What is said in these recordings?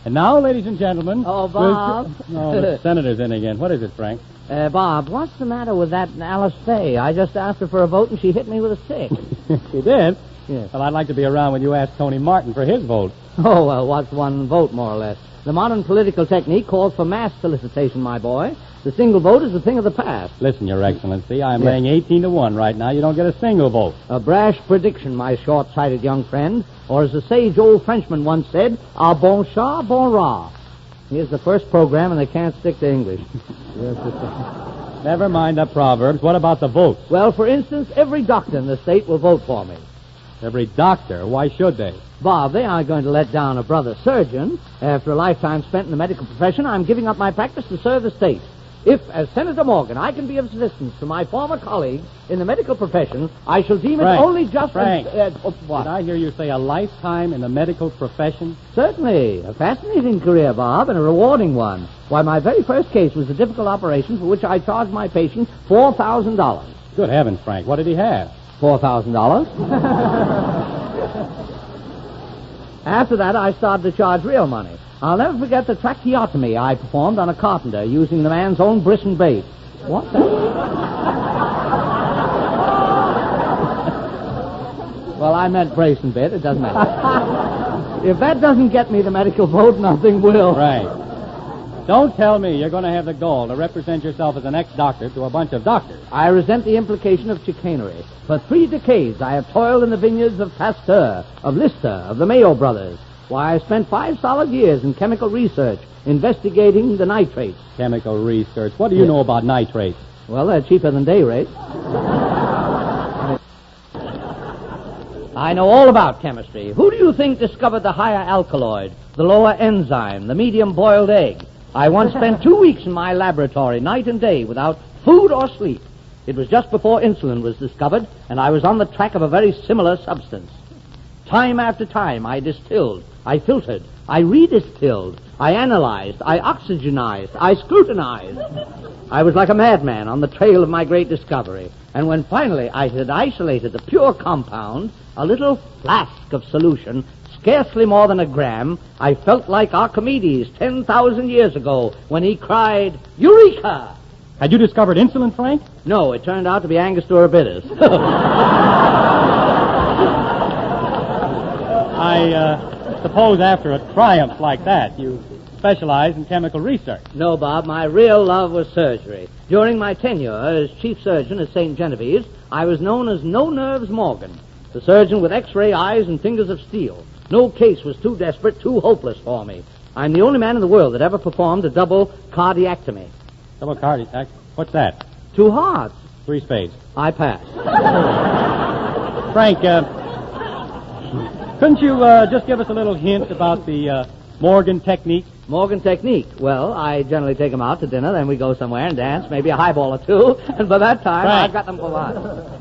And now, ladies and gentlemen... Oh, Bob. The senator's in again. What is it, Frank? Bob, what's the matter with that Alice Faye? I just asked her for a vote, and she hit me with a stick. She did? Yes. Well, I'd like to be around when you ask Tony Martin for his vote. Oh, well, what's one vote, more or less? The modern political technique calls for mass solicitation, my boy. The single vote is a thing of the past. Listen, Your Excellency, I'm laying 18-1 right now. You don't get a single vote. A brash prediction, my short-sighted young friend. Or as a sage old Frenchman once said, a bon chat, bon rat. Here's the first program, and they can't stick to English. Never mind the proverbs. What about the votes? Well, for instance, every doctor in the state will vote for me. Every doctor? Why should they? Bob, they aren't going to let down a brother surgeon. After a lifetime spent in the medical profession, I'm giving up my practice to serve the state. If, as Senator Morgan, I can be of assistance to my former colleagues in the medical profession, I shall deem Frank, it only just... Frank, what? Did I hear you say a lifetime in the medical profession? Certainly. A fascinating career, Bob, and a rewarding one. Why, my very first case was a difficult operation for which I charged my patient $4,000. Good heavens, Frank. What did he have? $4,000. After that, I started to charge real money. I'll never forget the tracheotomy I performed on a carpenter using the man's own Brice and bait. What the... Well, I meant brace and bit. It doesn't matter. If that doesn't get me the medical vote, nothing will. Right. Don't tell me you're going to have the gall to represent yourself as an ex-doctor to a bunch of doctors. I resent the implication of chicanery. For 3 decades, I have toiled in the vineyards of Pasteur, of Lister, of the Mayo brothers. Why, I spent 5 solid years in chemical research, investigating the nitrates. Chemical research? What do you know about nitrates? Well, they're cheaper than day rates. I know all about chemistry. Who do you think discovered the higher alkaloid, the lower enzyme, the medium boiled egg? I once spent 2 weeks in my laboratory, night and day, without food or sleep. It was just before insulin was discovered, and I was on the track of a very similar substance. Time after time, I distilled, I filtered, I redistilled, I analyzed, I oxygenized, I scrutinized. I was like a madman on the trail of my great discovery. And when finally I had isolated the pure compound, a little flask of solution, scarcely more than a gram, I felt like Archimedes 10,000 years ago when he cried, Eureka! Had you discovered insulin, Frank? No, it turned out to be Angostura bitters. I suppose after a triumph like that, you specialize in chemical research. No, Bob, my real love was surgery. During my tenure as chief surgeon at St. Genevieve's, I was known as No Nerves Morgan, the surgeon with X-ray eyes and fingers of steel. No case was too desperate, too hopeless for me. I'm the only man in the world that ever performed a double cardiectomy. Double cardiac? What's that? 2 hearts. 3 spades. I passed. Frank, couldn't you just give us a little hint about the Morgan technique? Morgan technique? Well, I generally take them out to dinner, then we go somewhere and dance, maybe a highball or 2, and by that time, Frank, I've got them for what?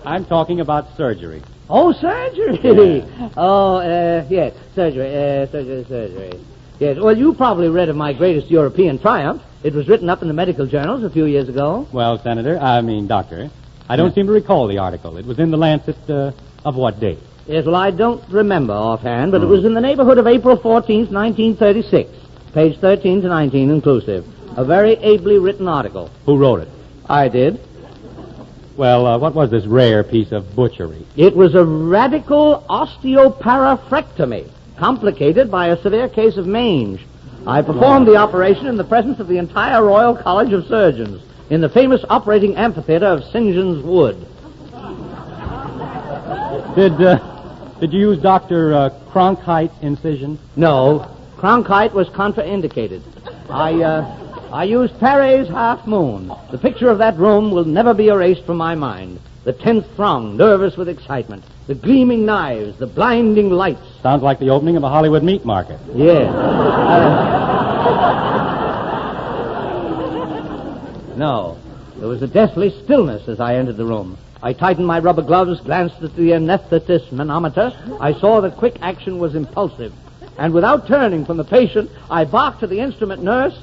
I'm talking about surgery. Oh, surgery! Yeah. Oh, yes, surgery. Yes, well, you probably read of my greatest European triumph. It was written up in the medical journals a few years ago. Well, Doctor, I don't seem to recall the article. It was in the Lancet of what date? Yes, well, I don't remember offhand, but it was in the neighborhood of April 14th, 1936. Page 13 to 19 inclusive. A very ably written article. Who wrote it? I did. Well, what was this rare piece of butchery? It was a radical osteoparaphrectomy, complicated by a severe case of mange. I performed the operation in the presence of the entire Royal College of Surgeons in the famous operating amphitheater of St. John's Wood. Did you use Dr. Cronkite's incision? No, Cronkite was contraindicated. I used Paret's Half Moon. The picture of that room will never be erased from my mind. The tense throng, nervous with excitement. The gleaming knives, the blinding lights. Sounds like the opening of a Hollywood meat market. Yes. No. There was a deathly stillness as I entered the room. I tightened my rubber gloves, glanced at the anesthetist manometer. I saw that quick action was impulsive. And without turning from the patient, I barked to the instrument nurse.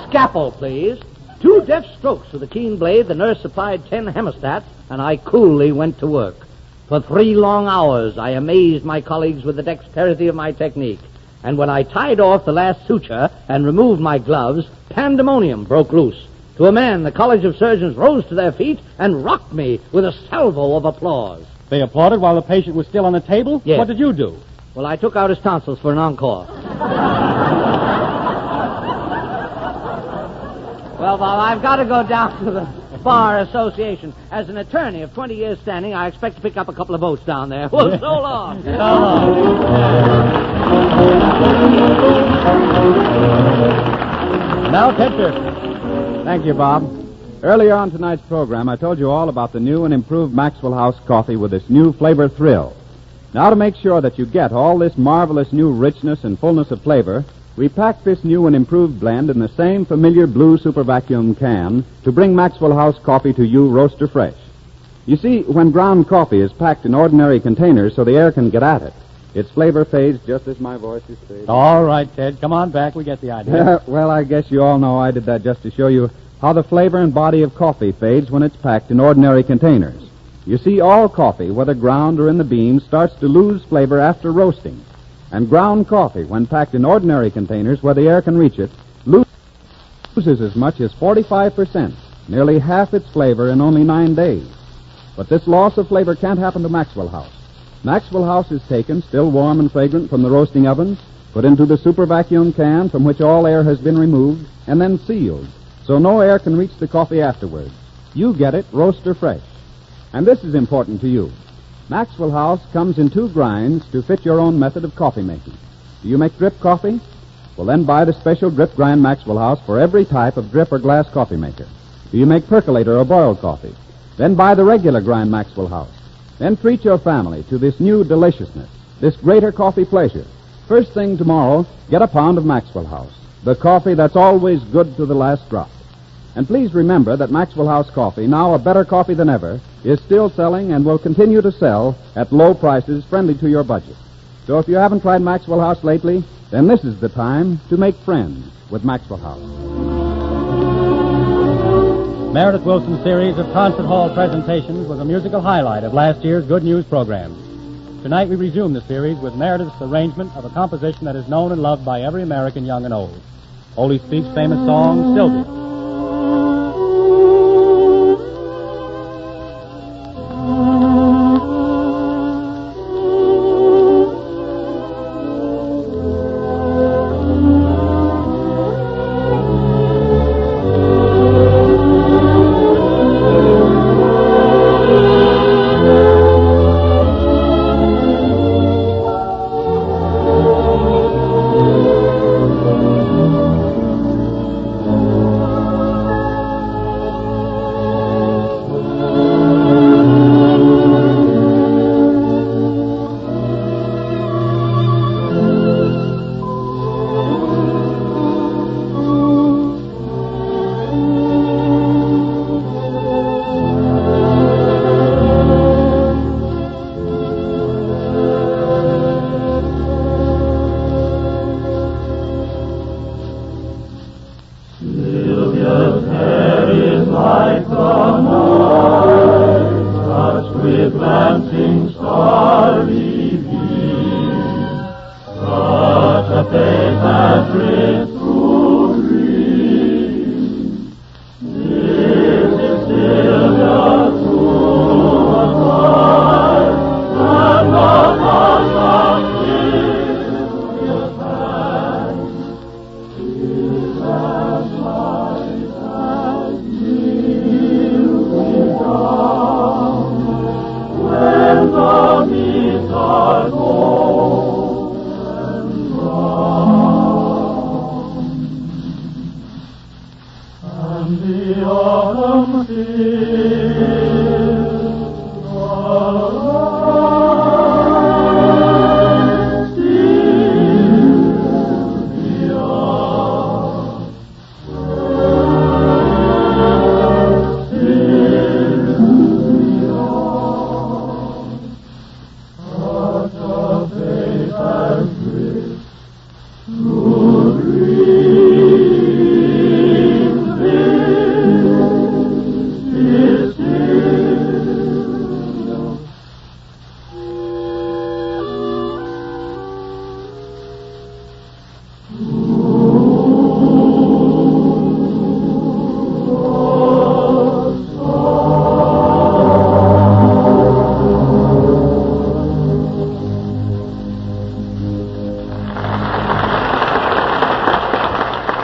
Scalpel, please. 2 deft strokes with a keen blade. The nurse supplied 10 hemostats, and I coolly went to work. For 3 long hours, I amazed my colleagues with the dexterity of my technique. And when I tied off the last suture and removed my gloves, pandemonium broke loose. To a man, the College of Surgeons rose to their feet and rocked me with a salvo of applause. They applauded while the patient was still on the table? Yes. What did you do? Well, I took out his tonsils for an encore. Well, Bob, I've got to go down to the Bar Association. As an attorney of 20 years standing, I expect to pick up a couple of votes down there. Well, so long. So long. Now, picture. Thank you, Bob. Earlier on tonight's program, I told you all about the new and improved Maxwell House coffee with its new flavor thrill. Now, to make sure that you get all this marvelous new richness and fullness of flavor, we packed this new and improved blend in the same familiar blue super vacuum can to bring Maxwell House coffee to you roaster fresh. You see, when ground coffee is packed in ordinary containers so the air can get at it, its flavor fades just as my voice is fading. All right, Ted. Come on back. We get the idea. Well, I guess you all know I did that just to show you how the flavor and body of coffee fades when it's packed in ordinary containers. You see, all coffee, whether ground or in the beans, starts to lose flavor after roasting. And ground coffee, when packed in ordinary containers where the air can reach it, loses as much as 45%, nearly half its flavor in only 9 days. But this loss of flavor can't happen to Maxwell House. Maxwell House is taken, still warm and fragrant from the roasting ovens, put into the super vacuum can from which all air has been removed, and then sealed, so no air can reach the coffee afterwards. You get it roaster fresh. And this is important to you. Maxwell House comes in 2 grinds to fit your own method of coffee making. Do you make drip coffee? Well, then buy the special drip grind Maxwell House for every type of drip or glass coffee maker. Do you make percolator or boiled coffee? Then buy the regular grind Maxwell House. Then treat your family to this new deliciousness, this greater coffee pleasure. First thing tomorrow, get a pound of Maxwell House, the coffee that's always good to the last drop. And please remember that Maxwell House coffee, now a better coffee than ever, is still selling and will continue to sell at low prices friendly to your budget. So if you haven't tried Maxwell House lately, then this is the time to make friends with Maxwell House. Meredith Willson's series of concert hall presentations was a musical highlight of last year's Good News program. Tonight we resume the series with Meredith's arrangement of a composition that is known and loved by every American, young and old. Ole Speak's famous song, Sylvia.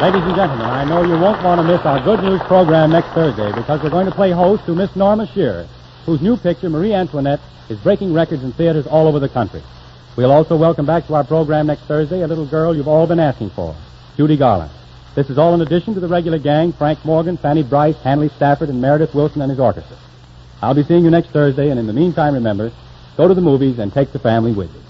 Ladies and gentlemen, I know you won't want to miss our Good News program next Thursday because we're going to play host to Miss Norma Shearer, whose new picture, Marie Antoinette, is breaking records in theaters all over the country. We'll also welcome back to our program next Thursday a little girl you've all been asking for, Judy Garland. This is all in addition to the regular gang, Frank Morgan, Fanny, Brice, Hanley, Stafford, and Meredith, Willson, and his orchestra. I'll be seeing you next Thursday, and in the meantime, remember, go to the movies and take the family with you.